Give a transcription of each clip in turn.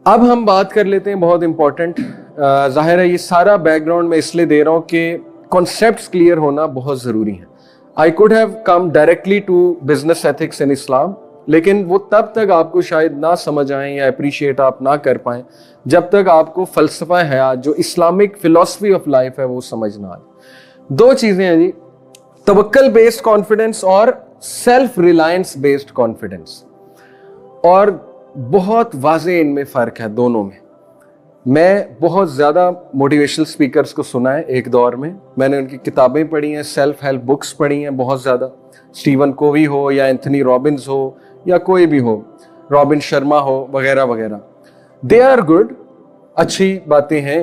अब हम बात कर लेते हैं बहुत इंपॉर्टेंट। जाहिर है ये सारा बैकग्राउंड मैं इसलिए दे रहा हूँ कि कॉन्सेप्ट्स क्लियर होना बहुत ज़रूरी है। I could have come directly to business ethics in Islam, लेकिन वो तब तक आपको शायद ना समझ आए या अप्रिशिएट आप ना कर पाए जब तक आपको फ़लसफ़ा हयात जो इस्लामिक फ़िलॉसफी ऑफ लाइफ है वो समझ ना आए। दो चीज़ें हैं जी, तवक्कल बेस्ड कॉन्फिडेंस और सेल्फ रिलायंस बेस्ड कॉन्फिडेंस, और बहुत वाज़े इनमें फ़र्क है दोनों में। मैं बहुत ज़्यादा मोटिवेशनल स्पीकर्स को सुना है एक दौर में, मैंने उनकी किताबें पढ़ी हैं, सेल्फ हेल्प बुक्स पढ़ी हैं बहुत ज़्यादा, स्टीवन कोवी हो या एंथनी रॉबिन्स हो या कोई भी हो, रॉबिन शर्मा हो वगैरह वगैरह। दे आर गुड, अच्छी बातें हैं,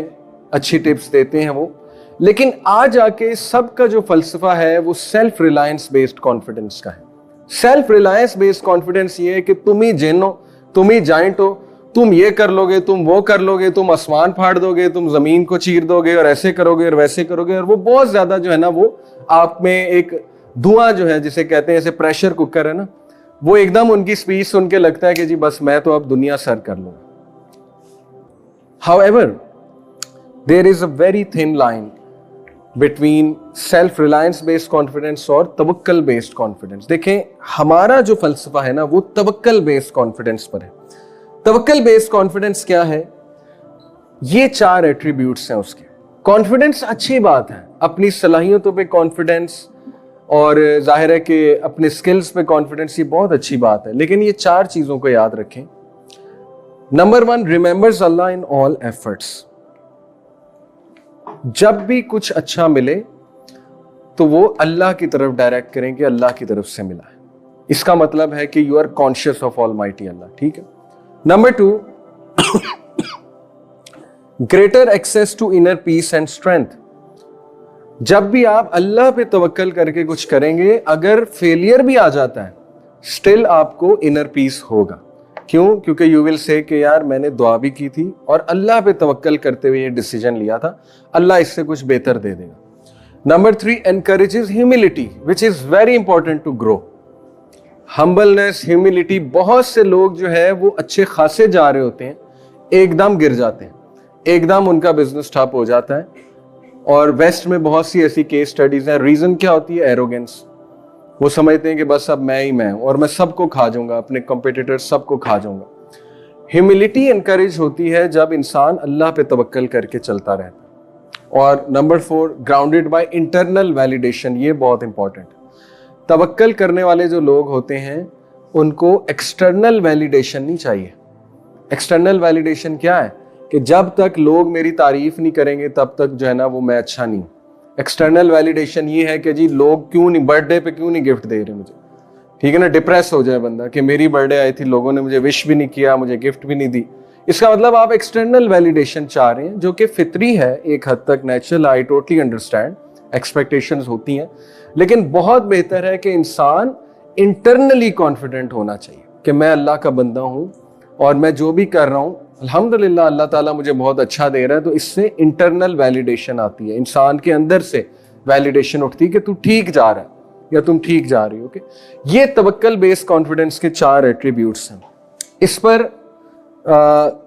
अच्छी टिप्स देते हैं वो, लेकिन आज आके सबका जो फ़लसफ़ा है वो सेल्फ रिलायंस बेस्ड कॉन्फिडेंस का है। सेल्फ रिलायंस बेस्ड कॉन्फिडेंस ये है कि तुम ही जिन हो, तुम ही जाइंट हो, तुम ये कर लोगे, तुम वो कर लोगे, तुम आसमान फाड़ दोगे, तुम जमीन को चीर दोगे और ऐसे करोगे और वैसे करोगे, और वो बहुत ज्यादा जो है ना वो आप में एक धुआं जो है जिसे कहते हैं, जैसे प्रेशर कुकर है ना, वो एकदम उनकी स्पीच सुन के लगता है कि जी बस मैं तो अब दुनिया सर कर लूंगा। However, there is a very thin line between self reliance based confidence और तवक्कल बेस्ड कॉन्फिडेंस। देखें, हमारा जो फलसफा है ना वो तवक्कल बेस्ड कॉन्फिडेंस पर है। तवक्कल बेस्ड कॉन्फिडेंस क्या है? ये 4 एट्रीब्यूट्स हैं उसके। कॉन्फिडेंस अच्छी बात है, अपनी सलाहियतों पे कॉन्फिडेंस और जाहिर है कि अपने स्किल्स पे कॉन्फिडेंस, ये बहुत अच्छी बात है, लेकिन ये 4 चीजों को याद रखें। Number 1, remembers Allah in all efforts. जब भी कुछ अच्छा मिले तो वो अल्लाह की तरफ डायरेक्ट करें कि अल्लाह की तरफ से मिला है। इसका मतलब है कि you are conscious of almighty Allah, ठीक है। Number 2, greater access to inner peace and strength. जब भी आप अल्लाह पे तवक्कल करके कुछ करेंगे, अगर फेलियर भी आ जाता है स्टिल आपको इनर पीस होगा। क्यों? क्योंकि यू विल से कि यार मैंने दुआ भी की थी और अल्लाह पे तवक्कल करते हुए ये डिसीजन लिया था, अल्लाह इससे कुछ बेहतर दे देगा। Number 3, encourages humility which is very important to grow. Humbleness, humility. बहुत से लोग जो है वो अच्छे खासे जा रहे होते हैं, एकदम गिर जाते हैं, एकदम उनका बिजनेस ठप हो जाता है। और वेस्ट में बहुत सी ऐसी केस स्टडीज हैं। रीजन क्या होती है? एरोगेंस। वो समझते हैं कि बस अब मैं ही मैं हूं और मैं सबको खा जाऊंगा, अपने कॉम्पिटिटर सबको खा जाऊंगा। ह्यूमिलिटी एनकरेज होती है जब इंसान अल्लाह पे तवक्कल करके चलता रहता है। और number 4, grounded by internal validation. ये बहुत इंपॉर्टेंट है। तवक्कल करने वाले जो लोग होते हैं उनको एक्सटर्नल वैलिडेशन नहीं चाहिए। एक्सटर्नल वैलिडेशन क्या है? कि जब तक लोग मेरी तारीफ नहीं करेंगे तब तक जो है ना वो मैं अच्छा नहीं हूं। एक्सटर्नल वैलिडेशन ये है कि जी लोग क्यों नहीं, बर्थडे पे क्यों नहीं गिफ्ट दे रहे मुझे, ठीक है ना। डिप्रेस हो जाए बंदा कि मेरी बर्थडे आई थी, लोगों ने मुझे विश भी नहीं किया, मुझे गिफ्ट भी नहीं दी। इसका मतलब आप एक्सटर्नल वैलिडेशन चाह रहे हैं, जो कि फितरी है एक हद तक, natural. I totally understand, expectations होती हैं, लेकिन बहुत बेहतर है कि इंसान इंटरनली कॉन्फिडेंट होना चाहिए कि मैं अल्लाह का बंदा हूं और मैं जो भी कर रहा हूं अल्हम्दुलिल्लाह अल्लाह ताला मुझे बहुत अच्छा दे रहा है। तो इससे इंटरनल वैलिडेशन आती है, इंसान के अंदर से वैलिडेशन उठती है कि तू ठीक जा रहा है या तुम ठीक जा रही हो। ओके, ये तवक्कल बेस्ड कॉन्फिडेंस के 4 एट्रीब्यूट्स हैं। इस पर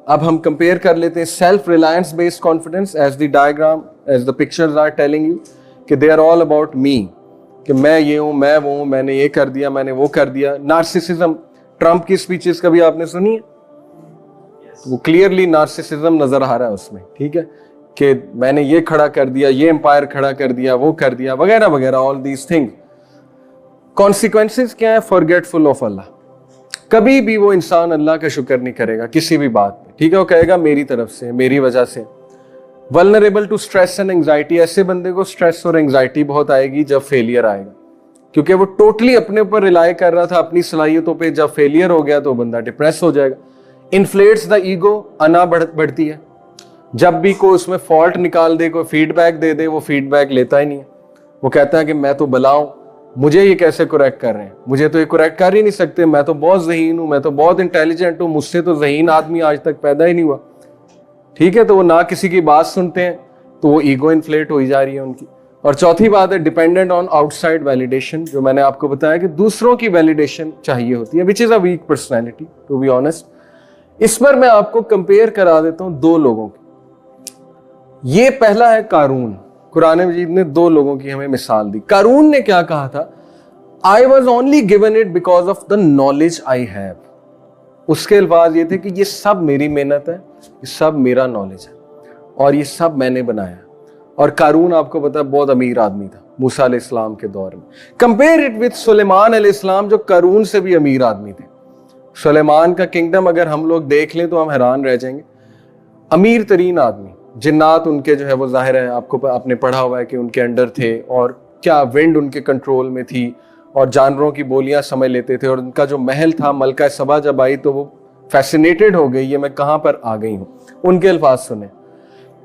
अब हम कंपेयर कर लेते हैं self reliance based confidence. As the diagram, as the pictures are telling you कि they are all about me, कि मैं ये हूं, मैं वो हूं, मैंने ये कर दिया, मैंने वो कर दिया। नार्सिसिज्म, ट्रंप की स्पीचेस कभी आपने सुनी है? वो क्लियरली नार्सिसिज्म नजर आ रहा है उसमें, ठीक है, कि मैंने ये खड़ा कर दिया, ये एम्पायर खड़ा कर दिया, वो कर दिया, वगैरह वगैरह, ऑल दीज थिंग। कॉन्सिक्वेंसेस क्या है? फॉरगेटफुल ऑफ अल्लाह। कभी भी वो इंसान अल्लाह का शुक्र नहीं करेगा किसी भी बात पे, ठीक है, वो कहेगा मेरी तरफ से, मेरी वजह से। Vulnerable to stress and anxiety. ऐसे बंदे को स्ट्रेस और एंग्जाइटी बहुत आएगी जब फेलियर आएगा, क्योंकि वो टोटली अपने ऊपर रिलाय कर रहा था, अपनी सलाहियतों पे। जब फेलियर हो गया तो बंदा डिप्रेस हो जाएगा। इन्फ्लेट्स द ईगो, अना बढ़ती है। जब भी कोई उसमें फॉल्ट निकाल दे, कोई फीडबैक दे दे, वो फीडबैक लेता ही नहीं है। वो कहता है कि मैं तो बलाऊं, मुझे ये कैसे करेक्ट कर रहे हैं, मुझे तो ये करेक्ट कर ही नहीं सकते, मैं तो बहुत ज़हीन हूं, मैं तो बहुत इंटेलिजेंट हूं, मुझसे तो ज़हीन आदमी आज तक पैदा ही नहीं हुआ, ठीक है। तो वो ना किसी की बात सुनते हैं, तो वो ईगो इन्फ्लेट हो ही जा रही है उनकी। और चौथी बात है डिपेंडेंट ऑन आउटसाइड वैलिडेशन, जो मैंने आपको बताया कि दूसरों की वैलिडेशन चाहिए होती है, which is a weak personality to be honest. इस पर मैं आपको कंपेयर करा देता हूं दो लोगों की। ये पहला है कारून। कुरान मजीद ने दो लोगों की हमें मिसाल दी। कारून ने क्या कहा था? I was only given it because of the knowledge I have. उसके अल्फाज ये थे कि ये सब मेरी मेहनत है, ये सब मेरा नॉलेज है और ये सब मैंने बनाया। और कारून आपको पता है बहुत अमीर आदमी था मूसा अलैहिस्सलाम के दौर में। कंपेयर इट विद सुलेमान अलैहिस्सलाम जो कारून से भी अमीर आदमी थे। सुलेमान का किंगडम अगर हम लोग देख लें तो हम हैरान रह जाएंगे। अमीर तरीन आदमी, जिन्नात उनके जो है वो जाहिर है आपने पढ़ा हुआ है कि उनके अंडर थे, और क्या विंड उनके कंट्रोल में थी, और जानवरों की बोलियां समझ लेते थे। और उनका जो महल था, मलका सबा जब आई तो वो फैसिनेटेड हो गई, ये मैं कहां पर आ गई हूं। उनके अल्फाज सुने।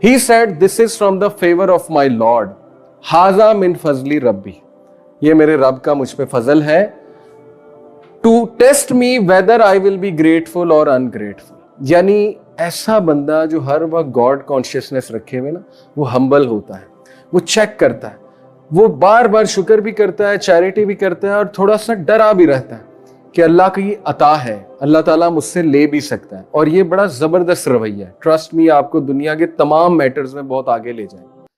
He said, "This is from the favor of my Lord. हाजा मिन फजली रब्बी। ये मेरे रब का मुझ पे फजल है। To test me whether I will be grateful or ungrateful." यानी ऐसा बंदा जो हर वक्त गॉड कॉन्शियसनेस रखे हुए ना, वो हम्बल होता है, वो चेक करता है, वो बार बार शुक्र भी करता है, चैरिटी भी करता है, और थोड़ा सा डरा भी रहता है कि अल्लाह की ये अता है, अल्लाह ताला मुझसे ले भी सकता है। और ये बड़ा जबरदस्त रवैया है। ट्रस्ट मी, आपको दुनिया के तमाम मैटर्स में बहुत आगे ले जाए।